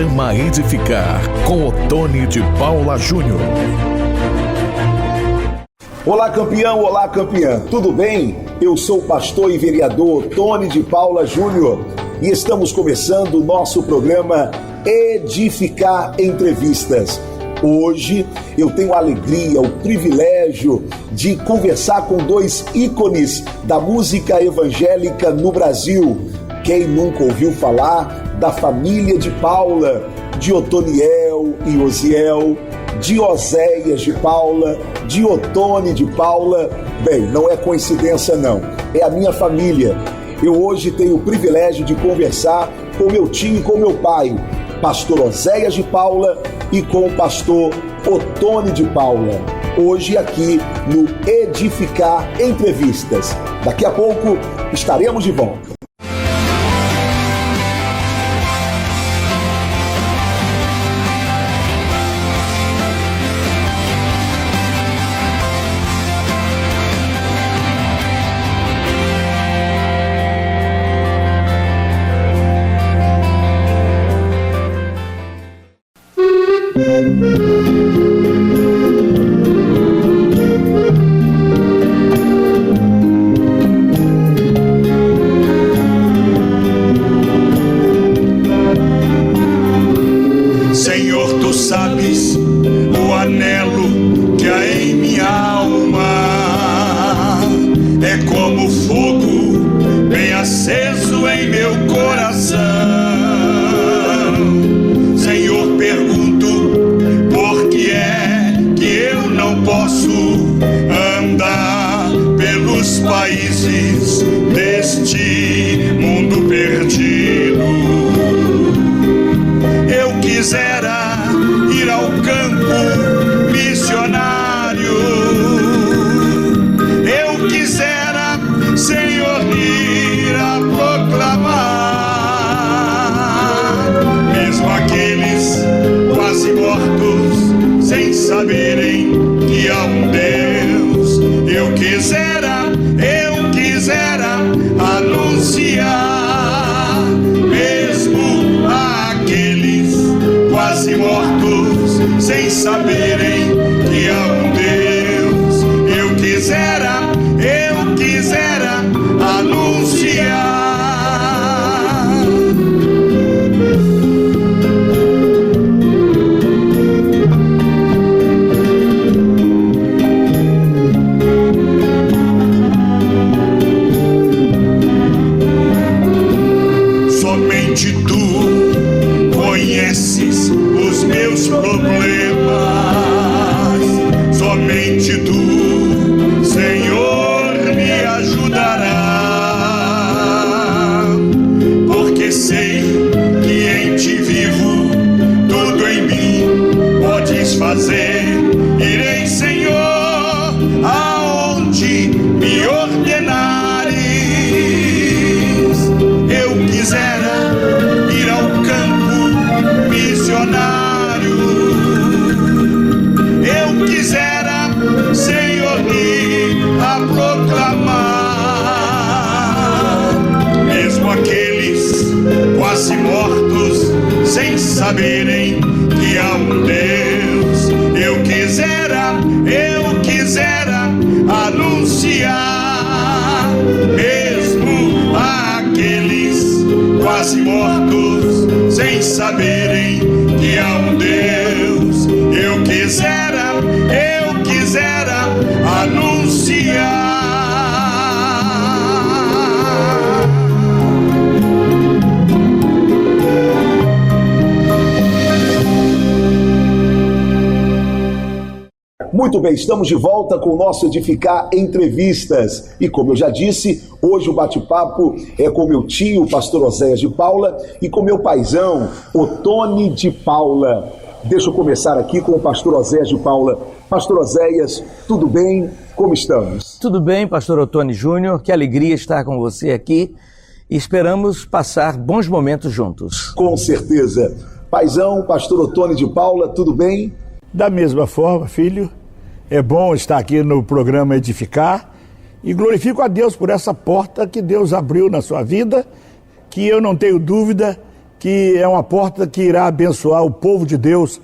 Programa Edificar, com Otônio de Paula Júnior. Olá campeão, olá campeã, tudo bem? Eu sou o pastor e vereador Otônio de Paula Júnior e estamos começando o nosso programa Edificar Entrevistas. Hoje eu tenho a alegria, o privilégio de conversar com dois ícones da música evangélica no Brasil. Quem nunca ouviu falar da família de Paula, de Otoniel e Osiel, de Oséias de Paula, de Otônio de Paula? Bem, não é coincidência não, é a minha família. Eu hoje tenho o privilégio de conversar com meu tio e com meu pai, pastor Oséias de Paula, e com o pastor Otônio de Paula. Hoje aqui no Edificar Entrevistas. Daqui a pouco estaremos de volta. Muito bem, estamos de volta com o nosso Edificar Entrevistas. E como eu já disse, hoje o bate-papo é com meu tio, o pastor Oséias de Paula, e com meu paizão, Otônio de Paula. Deixa eu começar aqui com o pastor Oséias de Paula. Pastor Oséias, tudo bem? Como estamos? Tudo bem, pastor Otônio Júnior. Que alegria estar com você aqui. E esperamos passar bons momentos juntos. Com certeza. Paizão, pastor Otônio de Paula, tudo bem? Da mesma forma, filho. É bom estar aqui no programa Edificar e glorifico a Deus por essa porta que Deus abriu na sua vida, que eu não tenho dúvida que é uma porta que irá abençoar o povo de Deus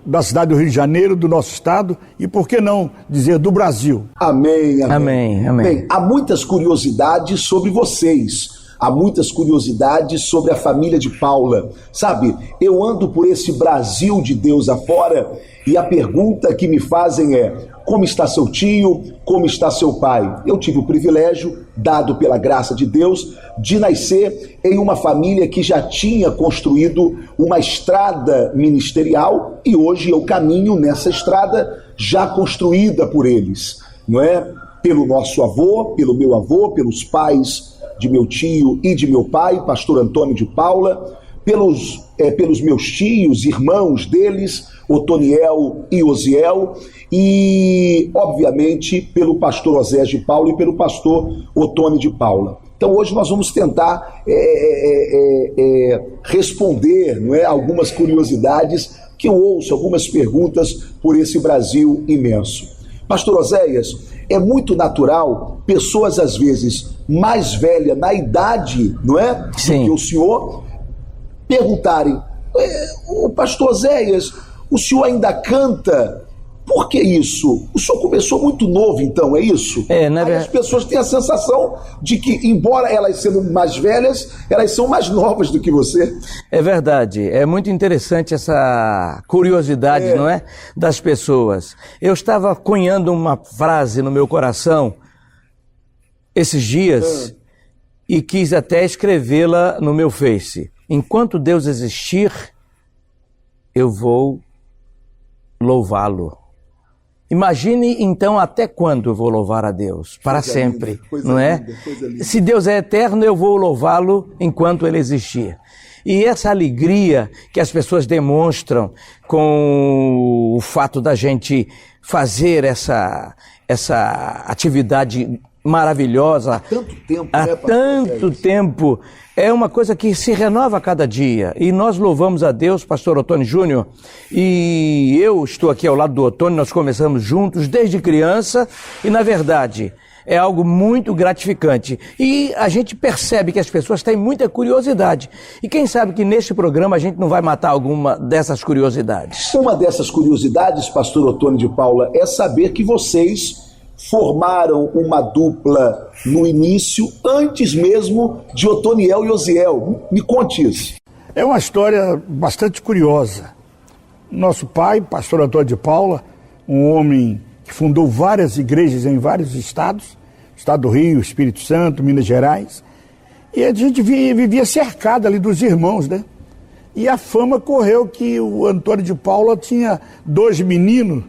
da cidade do Rio de Janeiro, do nosso estado e, por que não dizer, do Brasil. Amém, amém. Amém, amém. Bem, há muitas curiosidades sobre vocês. Há muitas curiosidades sobre a família de Paula. Sabe, eu ando por esse Brasil de Deus afora e a pergunta que me fazem é: como está seu tio? Como está seu pai? Eu tive o privilégio, dado pela graça de Deus, de nascer em uma família que já tinha construído uma estrada ministerial e hoje eu caminho nessa estrada já construída por eles, não é? Pelo nosso avô, pelo meu avô, pelos pais de meu tio e de meu pai, pastor Antônio de Paula, pelos meus tios, irmãos deles, Otoniel e Osiel, e, obviamente, pelo pastor Osés de Paula e pelo pastor Otônio de Paula. Então, hoje nós vamos tentar responder, não é, algumas curiosidades que eu ouço, algumas perguntas por esse Brasil imenso. Pastor Oséias, é muito natural pessoas, às vezes, mais velhas na idade, não é? Sim. Do que o senhor, perguntarem: o pastor Oséias, o senhor ainda canta? Por que isso? O senhor começou muito novo, então, é isso? Aí as pessoas têm a sensação de que, embora elas sendo mais velhas, elas são mais novas do que você. É verdade, é muito interessante essa curiosidade, não é? Das pessoas. Eu estava cunhando uma frase no meu coração esses dias e quis até escrevê-la no meu Face. Enquanto Deus existir, eu vou louvá-lo. Imagine, então, até quando eu vou louvar a Deus? Para sempre, não é? Se Deus é eterno, eu vou louvá-lo enquanto Ele existir. E essa alegria que as pessoas demonstram com o fato da gente fazer essa atividade maravilhosa há tanto tempo, é uma coisa que se renova a cada dia. E nós louvamos a Deus, pastor Otônio Júnior, e eu estou aqui ao lado do Otônio, nós começamos juntos desde criança, e na verdade é algo muito gratificante. E a gente percebe que as pessoas têm muita curiosidade. E quem sabe que neste programa a gente não vai matar alguma dessas curiosidades. Uma dessas curiosidades, pastor Otônio de Paula, é saber que vocês formaram uma dupla no início, antes mesmo de Otoniel e Osiel. Me conte isso. É uma história bastante curiosa. Nosso pai, pastor Antônio de Paula, um homem que fundou várias igrejas em vários estados, estado do Rio, Espírito Santo, Minas Gerais, e a gente vivia cercado ali dos irmãos, né? E a fama correu que o Antônio de Paula tinha 2 meninos,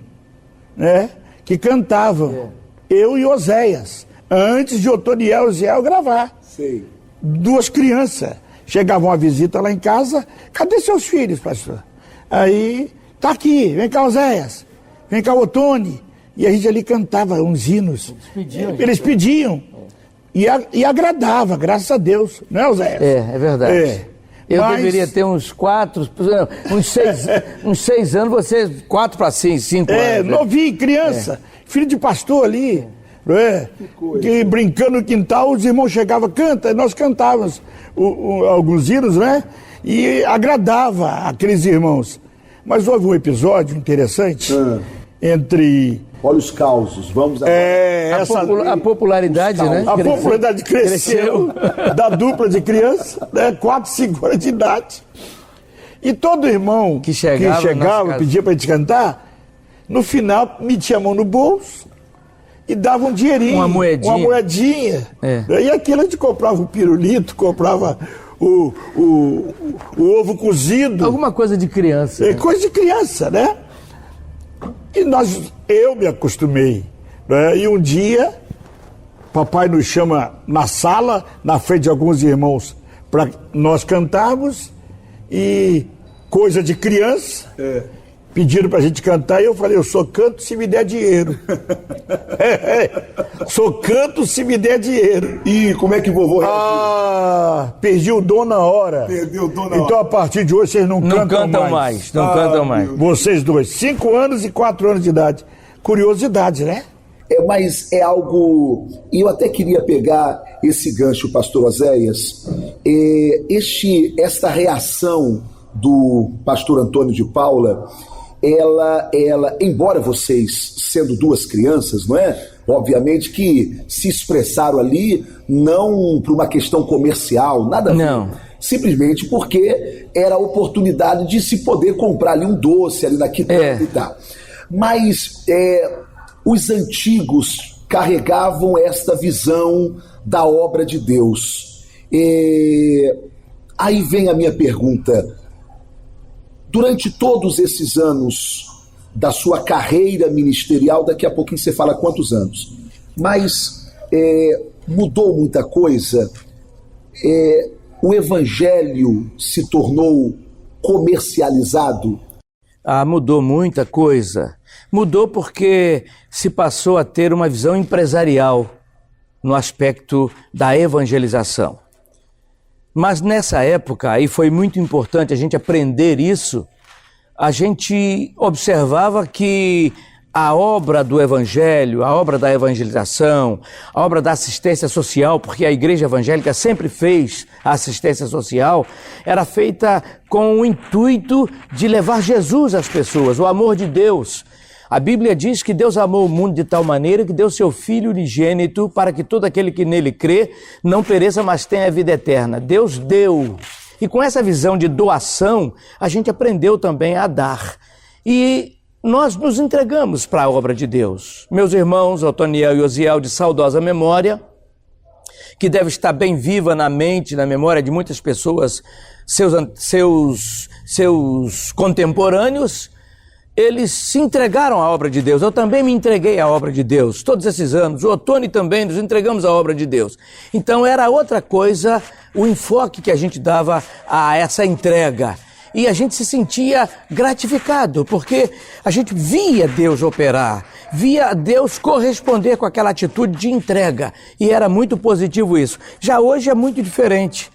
né, que cantavam, eu e Oséias, antes de Otoniel e Osiel gravar. Sei. 2 crianças. Chegavam à visita lá em casa: cadê seus filhos, pastor? Aí, tá aqui, vem cá, Oséias, vem cá, Otônio. E a gente ali cantava uns hinos. Eles pediam. E agradava, graças a Deus, não é, Oséias? É verdade. Eu deveria ter uns 6 anos, você 4 para 5 anos. Novinho, criança, filho de pastor ali, não é? Que brincando no quintal, os irmãos chegavam, canta, e nós cantávamos alguns hinos, né? E agradava aqueles irmãos. Mas houve um episódio interessante entre... Olha os causos, vamos agora. A popularidade, né? A popularidade cresceu da dupla de criança, né? 4, 5 anos de idade. E todo irmão que chegava pedia para a gente cantar, no final metia a mão no bolso e dava um dinheirinho. Uma moedinha. E aquilo a gente comprava o pirulito, comprava o ovo cozido. Alguma coisa de criança. Coisa de criança, né? E eu me acostumei, né? E um dia, papai nos chama na sala, na frente de alguns irmãos, para nós cantarmos, e coisa de criança, pediram para a gente cantar, e eu falei: eu só canto se me der dinheiro. Só canto se me der dinheiro. E como é que vovô reagiu? Perdi o dom na hora. Perdeu o dom na hora. Então, a partir de hoje, vocês não cantam mais. Não cantam mais. Vocês dois, 5 anos e 4 anos de idade. Curiosidade, né? Mas é algo... E eu até queria pegar esse gancho, pastor Oséias. Esta reação do pastor Antônio de Paula, ela, embora vocês, sendo duas crianças, não é? Obviamente que se expressaram ali não por uma questão comercial, nada a ver. Não. Simplesmente porque era a oportunidade de se poder comprar ali um doce ali na quitanda e tal. Mas os antigos carregavam esta visão da obra de Deus. Aí vem a minha pergunta. Durante todos esses anos da sua carreira ministerial, daqui a pouquinho você fala quantos anos, mas mudou muita coisa? O evangelho se tornou comercializado? Mudou muita coisa. Mudou porque se passou a ter uma visão empresarial no aspecto da evangelização. Mas nessa época, e foi muito importante a gente aprender isso, a gente observava que a obra do evangelho, a obra da evangelização, a obra da assistência social, porque a igreja evangélica sempre fez a assistência social, era feita com o intuito de levar Jesus às pessoas, o amor de Deus. A Bíblia diz que Deus amou o mundo de tal maneira que deu seu Filho unigênito para que todo aquele que nele crê não pereça, mas tenha a vida eterna. Deus deu. E com essa visão de doação, a gente aprendeu também a dar. E nós nos entregamos para a obra de Deus. Meus irmãos, Otoniel e Osiel, de saudosa memória, que deve estar bem viva na mente, na memória de muitas pessoas, seus contemporâneos, eles se entregaram à obra de Deus. Eu também me entreguei à obra de Deus. Todos esses anos, o Otoni também, nos entregamos à obra de Deus. Então era outra coisa o enfoque que a gente dava a essa entrega. E a gente se sentia gratificado, porque a gente via Deus operar, via Deus corresponder com aquela atitude de entrega. E era muito positivo isso. Já hoje é muito diferente.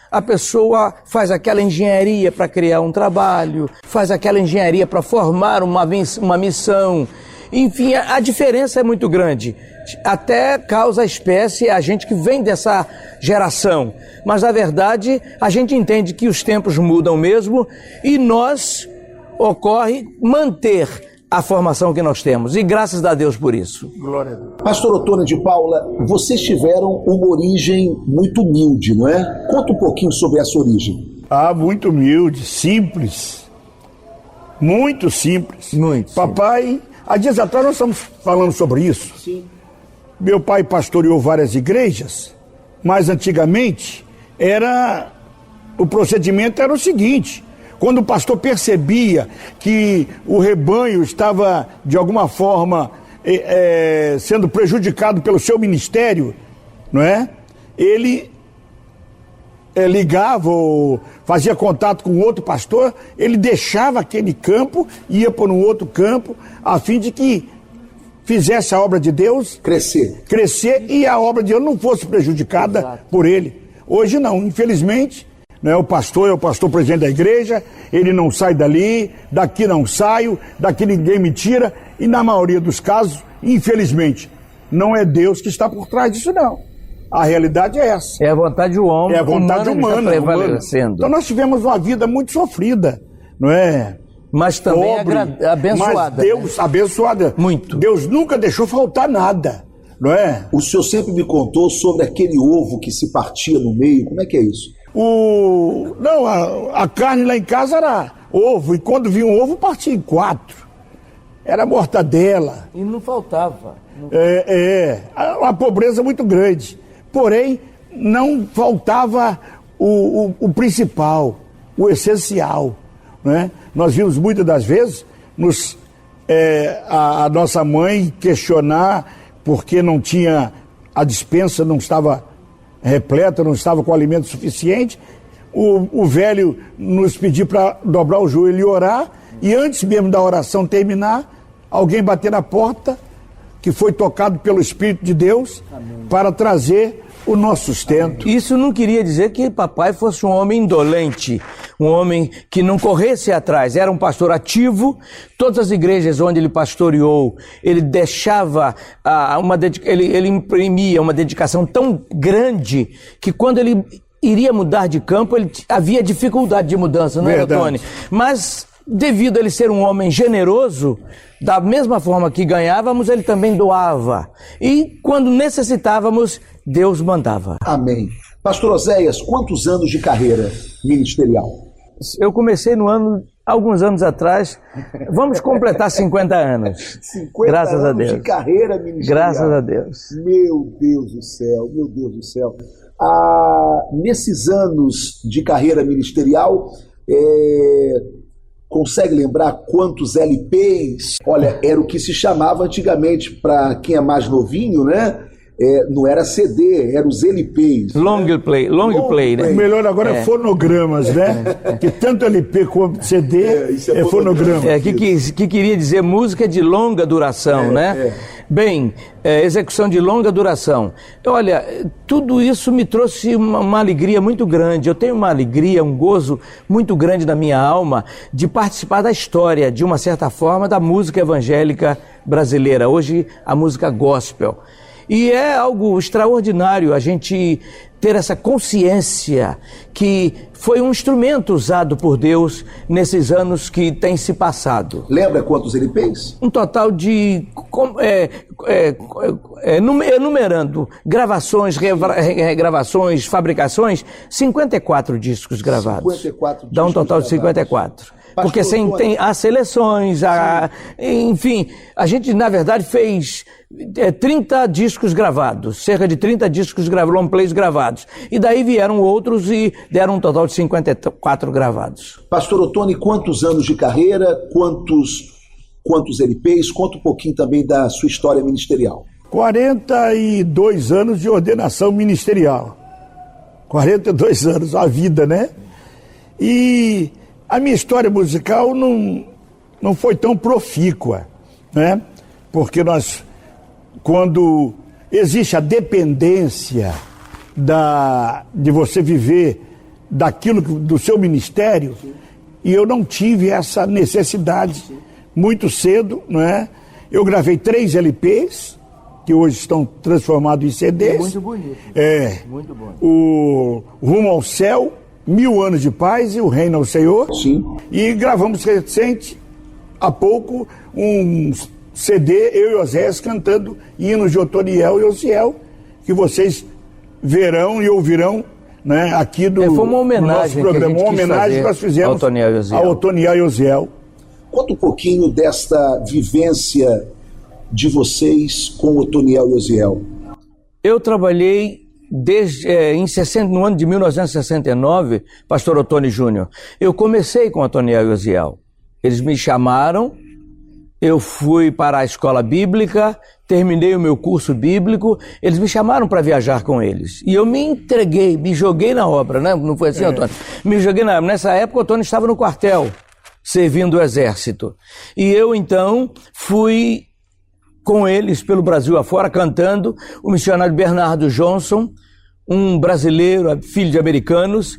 A pessoa faz aquela engenharia para criar um trabalho, faz aquela engenharia para formar uma missão. Enfim, a diferença é muito grande. Até causa espécie a gente que vem dessa geração. Mas, na verdade, a gente entende que os tempos mudam mesmo e ocorre manter a formação que nós temos. E graças a Deus por isso. Glória a Deus. Pastor Otoni de Paula, vocês tiveram uma origem muito humilde, não é? Conta um pouquinho sobre essa origem. Muito humilde, simples. Muito simples. Muito. Papai, há dias atrás nós estamos falando sobre isso. Sim. Meu pai pastoreou várias igrejas, mas antigamente o procedimento era o seguinte: quando o pastor percebia que o rebanho estava, de alguma forma, sendo prejudicado pelo seu ministério, não é? Ele ligava ou fazia contato com outro pastor, ele deixava aquele campo, ia para um outro campo, a fim de que fizesse a obra de Deus crescer e a obra de Deus não fosse prejudicada por ele. Hoje não, infelizmente, né, o pastor é o pastor presidente da igreja, ele não sai daqui não saio, daqui ninguém me tira, e na maioria dos casos, infelizmente, não é Deus que está por trás disso não. A realidade é essa. É a vontade do homem. É a vontade humana. Prevalecendo. Então nós tivemos uma vida muito sofrida, não é? Mas também pobre, abençoada. Mas Deus, né? Abençoada. Muito. Deus nunca deixou faltar nada, não é? O senhor sempre me contou sobre aquele ovo que se partia no meio. Como é que é isso? Não, a carne lá em casa era ovo, e quando vinha um ovo partia em 4. Era mortadela. E não faltava. Uma pobreza muito grande. Porém, não faltava o principal, o essencial, né? Nós vimos muitas das vezes a nossa mãe questionar porque não tinha, a despensa não estava repleta, não estava com alimento suficiente. O velho nos pediu para dobrar o joelho e orar, e antes mesmo da oração terminar, alguém bater na porta, que foi tocado pelo Espírito de Deus. Amém. Para trazer o nosso sustento. Isso não queria dizer que papai fosse um homem indolente. um homem que não corresse atrás, era um pastor ativo. Todas as igrejas onde ele pastoreou, ele deixava, ele imprimia uma dedicação tão grande que quando ele iria mudar de campo, havia dificuldade de mudança, não é, Tony? Mas devido a ele ser um homem generoso, da mesma forma que ganhávamos, ele também doava. E quando necessitávamos, Deus mandava. Amém. Pastor Oséias, quantos anos de carreira ministerial? Eu comecei alguns anos atrás, vamos completar 50 anos. 50 Graças anos a Deus. De carreira ministerial. Graças a Deus. Meu Deus do céu, meu Deus do céu. Nesses anos de carreira ministerial, consegue lembrar quantos LPs? Olha, era o que se chamava antigamente, para quem é mais novinho, né? Não era CD, eram os LPs. Long play, né? O melhor agora é fonogramas, né? Que tanto LP quanto CD é fonograma. Que queria dizer música de longa duração, né? Bem, execução de longa duração. Olha, tudo isso me trouxe uma alegria muito grande. Eu tenho uma alegria, um gozo muito grande na minha alma de participar da história, de uma certa forma, da música evangélica brasileira. Hoje, a música gospel. E é algo extraordinário a gente ter essa consciência que foi um instrumento usado por Deus nesses anos que tem se passado. Lembra quantos LPs? Um total de, enumerando, gravações, regravações, fabricações, 54 discos gravados. 54 discos. Dá um total de 54. Porque tem as seleções, enfim, a gente na verdade fez 30 discos gravados, cerca de 30 discos long plays gravados. E daí vieram outros e deram um total de 54 gravados. Pastor Ottoni, quantos anos de carreira, quantos LPs? Conta um pouquinho também da sua história ministerial. 42 anos de ordenação ministerial. 42 anos, a vida, né? E a minha história musical não foi tão profícua, né? Porque quando existe a dependência de você viver daquilo do seu ministério, e eu não tive essa necessidade muito cedo, não é? Eu gravei 3 LPs, que hoje estão transformados em CDs. Muito bonito. Muito bom. O Rumo ao Céu, 1000 anos de paz e o Reino ao Senhor. Sim. E gravamos há pouco, um CD, eu e Oséias cantando hinos de Otoniel e Osiel, que vocês verão e ouvirão, né, aqui foi uma homenagem no nosso programa. Uma homenagem que nós fizemos ao Otoniel e Osiel. Conta um pouquinho desta vivência de vocês com o Otoniel e Osiel. Eu trabalhei no ano de 1969, pastor Ottoni Júnior, eu comecei com Otoniel e Osiel. Eles me chamaram, eu fui para a escola bíblica, terminei o meu curso bíblico, eles me chamaram para viajar com eles. E eu me entreguei, me joguei na obra, né? Não foi assim, Ottoni? Me joguei na obra. Nessa época, o Ottoni estava no quartel, servindo o exército. E eu, então, fui com eles pelo Brasil afora, cantando. O missionário Bernardo Johnson, um brasileiro, filho de americanos,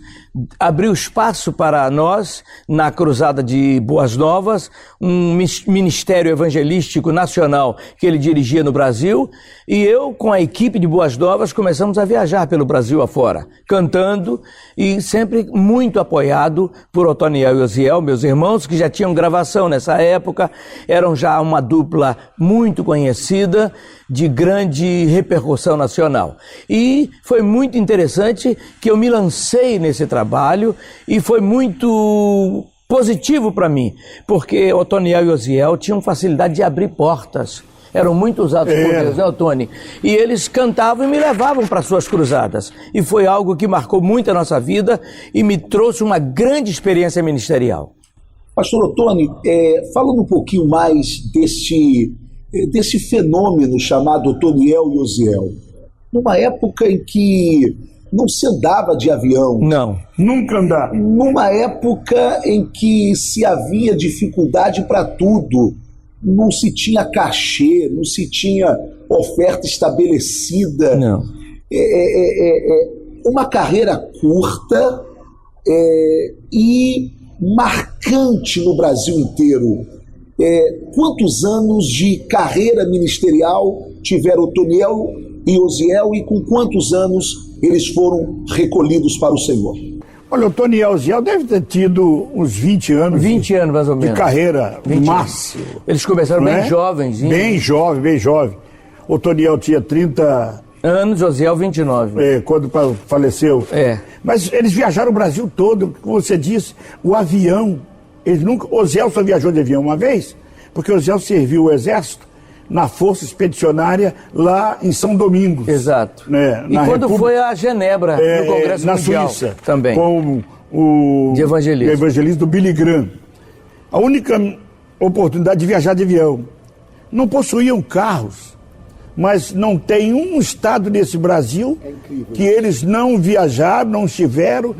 abriu espaço para nós na Cruzada de Boas Novas, um ministério evangelístico nacional que ele dirigia no Brasil, e eu, com a equipe de Boas Novas, começamos a viajar pelo Brasil afora, cantando e sempre muito apoiado por Otoniel e Osiel, meus irmãos, que já tinham gravação nessa época, eram já uma dupla muito conhecida, de grande repercussão nacional. E foi muito interessante que eu me lancei nesse trabalho e foi muito positivo para mim, porque Otoniel e Osiel tinham facilidade de abrir portas. Eram muito usados por Deus, né, Ottoni? E eles cantavam e me levavam para suas cruzadas. E foi algo que marcou muito a nossa vida e me trouxe uma grande experiência ministerial. Pastor Ottoni, falando um pouquinho mais desse fenômeno chamado Otoniel e Osiel, numa época em que não se andava de avião. Não, nunca andava. Numa época em que se havia dificuldade para tudo, não se tinha cachê, não se tinha oferta estabelecida. Não. Uma carreira curta, e marcante no Brasil inteiro. Quantos anos de carreira ministerial tiveram Otoniel e Osiel, e com quantos anos eles foram recolhidos para o Senhor? Olha, o Otoniel e Osiel devem ter tido uns 20 anos. 20 anos, mais ou menos. De carreira máxima. Eles começaram bem jovens. Bem jovem. O Otoniel tinha 30 anos, Osiel 29. Quando faleceu. Mas eles viajaram o Brasil todo, como você disse, o avião. Osiel só viajou de avião uma vez, porque Osiel serviu o exército na Força Expedicionária lá em São Domingos. Exato. E quando foi a Genebra, no Congresso Mundial, Suíça, também. Com o de evangelismo do Billy Graham. A única oportunidade de viajar de avião. Não possuíam carros, mas não tem um estado nesse Brasil que eles não viajaram, não estiveram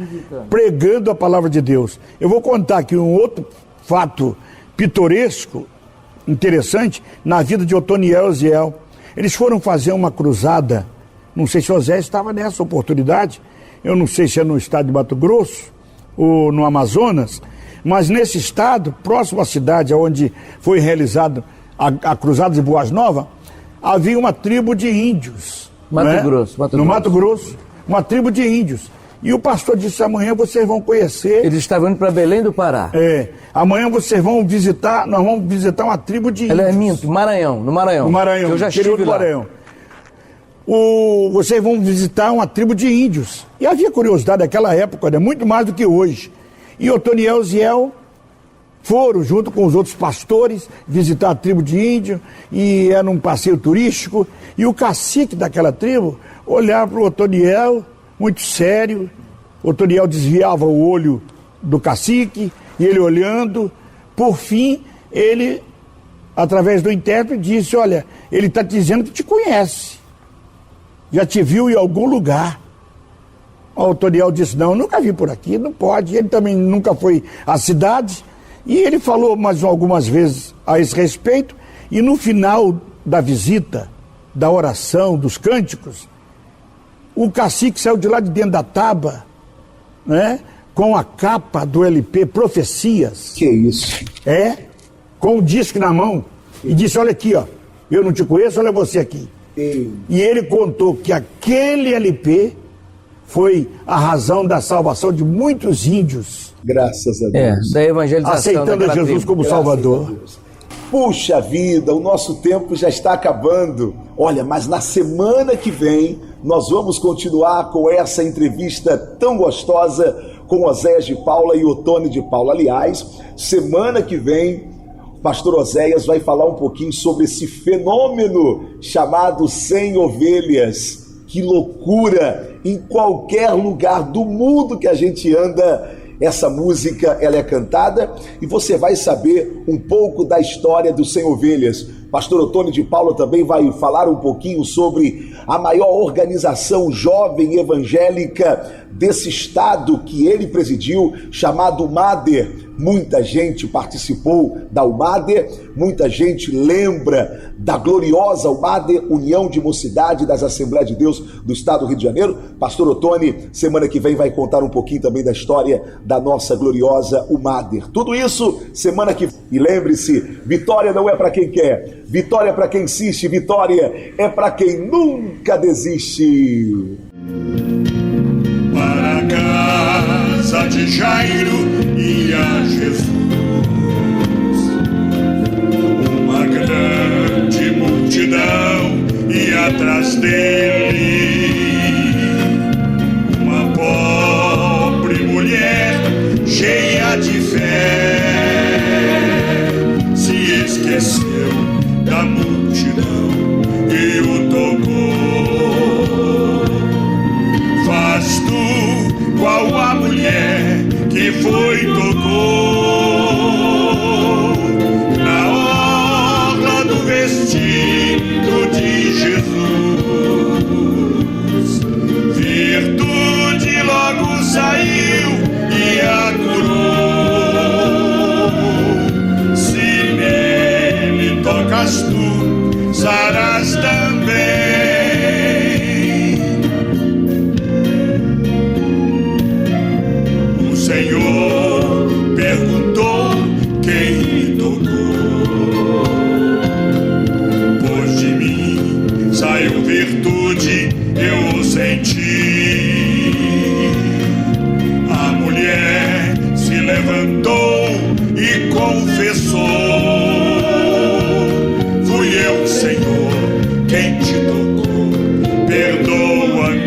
pregando a palavra de Deus. Eu vou contar aqui um outro fato pitoresco, interessante, na vida de Otoniel e Osiel. Eles foram fazer uma cruzada, não sei se o Osiel estava nessa oportunidade, eu não sei se é no estado de Mato Grosso ou no Amazonas, mas nesse estado, próximo à cidade onde foi realizada a cruzada de Boas Novas, havia uma tribo de índios. No Mato Grosso, uma tribo de índios. E o pastor disse: amanhã vocês vão conhecer. Eles estavam indo para Belém do Pará. Amanhã vocês vão visitar, nós vamos visitar uma tribo de índios. Ela é minto, no Maranhão. No Maranhão, eu já estive lá. Maranhão. Vocês vão visitar uma tribo de índios. E havia curiosidade naquela época, né? Muito mais do que hoje. E Otoniel e Osiel foram, junto com os outros pastores, visitar a tribo de índio, e era um passeio turístico. E o cacique daquela tribo olhava para o Otoniel, muito sério. O Otoniel desviava o olho do cacique, e ele olhando. Por fim, ele, através do intérprete, disse: olha, ele está dizendo que te conhece, já te viu em algum lugar. O Otoniel disse: não, nunca vi por aqui, não pode. Ele também nunca foi à cidade. E ele falou mais algumas vezes a esse respeito. E no final da visita, da oração, dos cânticos, o cacique saiu de lá de dentro da taba, né, com a capa do LP Profecias. Que isso? Com o disco na mão. E disse: olha aqui, ó, eu não te conheço, olha você aqui. E ele contou que aquele LP foi a razão da salvação de muitos índios. Graças a Deus. Da evangelização. Aceitando a Jesus como Salvador. Puxa vida, o nosso tempo já está acabando. Olha, mas na semana que vem nós vamos continuar com essa entrevista tão gostosa com Oséias de Paula e Otônio de Paula. Aliás, semana que vem o pastor Oséias vai falar um pouquinho sobre esse fenômeno chamado 100 ovelhas. Que loucura! Em qualquer lugar do mundo que a gente anda, essa música ela é cantada, e você vai saber um pouco da história dos 100 ovelhas. Pastor Otônio de Paula também vai falar um pouquinho sobre a maior organização jovem evangélica desse estado que ele presidiu, chamado MADER. Muita gente participou da UMADER, muita gente lembra da gloriosa UMADER, União de Mocidade das Assembleias de Deus do Estado do Rio de Janeiro. Pastor Otônio, semana que vem, vai contar um pouquinho também da história da nossa gloriosa UMADER. Tudo isso semana que vem. E lembre-se, vitória não é para quem quer, vitória é para quem insiste, vitória é para quem nunca desiste. Para a casa de Jairo ia Jesus, uma grande multidão ia atrás dele. Uma pobre mulher cheia de fé se esqueceu da multidão e o tocou. Faz tu qual a mulher que foi e tocou na orla do vestido de Jesus. senti. A mulher se levantou e confessou: fui eu, Senhor, quem te tocou, perdoa-me.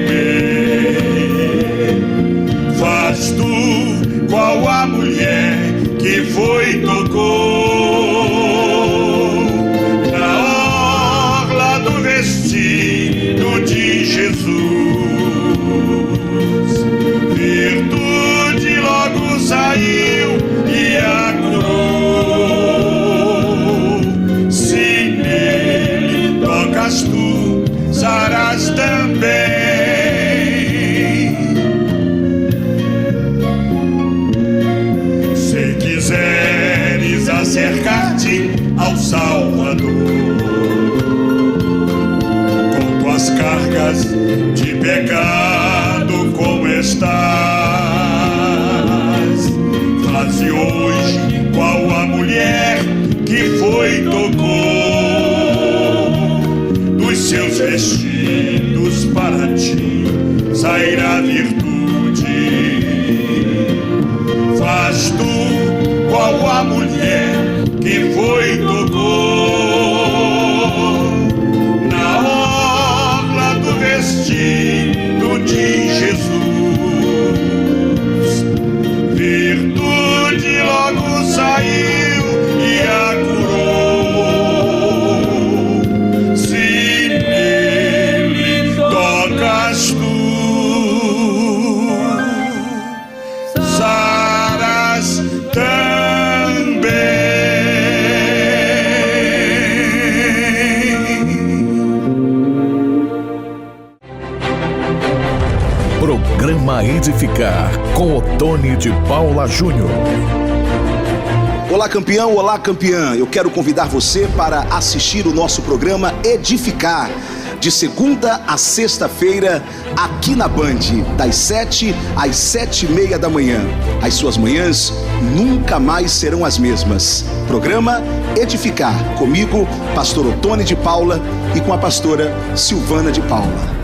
Faz tu qual a mulher que foi e tocou na orla do vestido de Jesus. Virtude logo saiu e a curou. Se nele tocas tu, sarás também. Se quiseres acercar-te ao Salvador, com tuas cargas de pecado como estás, faze hoje qual a mulher que foi e tocou. Dos seus vestidos para ti sairá virtude. Faz tu qual a mulher que foi e tocou na orla do vestido de Jesus. Virtude logo saiu e a curou. Se nele tocas tu, sarás também. Programa Edificar com Otônio de Paula Júnior. Olá, campeão, olá, campeã. Eu quero convidar você para assistir o nosso programa Edificar, de segunda a sexta-feira, aqui na Band, das 7 às 7:30 da manhã. As suas manhãs nunca mais serão as mesmas. Programa Edificar, comigo, pastor Otônio de Paula, e com a pastora Silvana de Paula.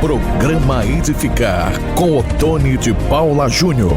Programa Edificar com Otônio de Paula Júnior.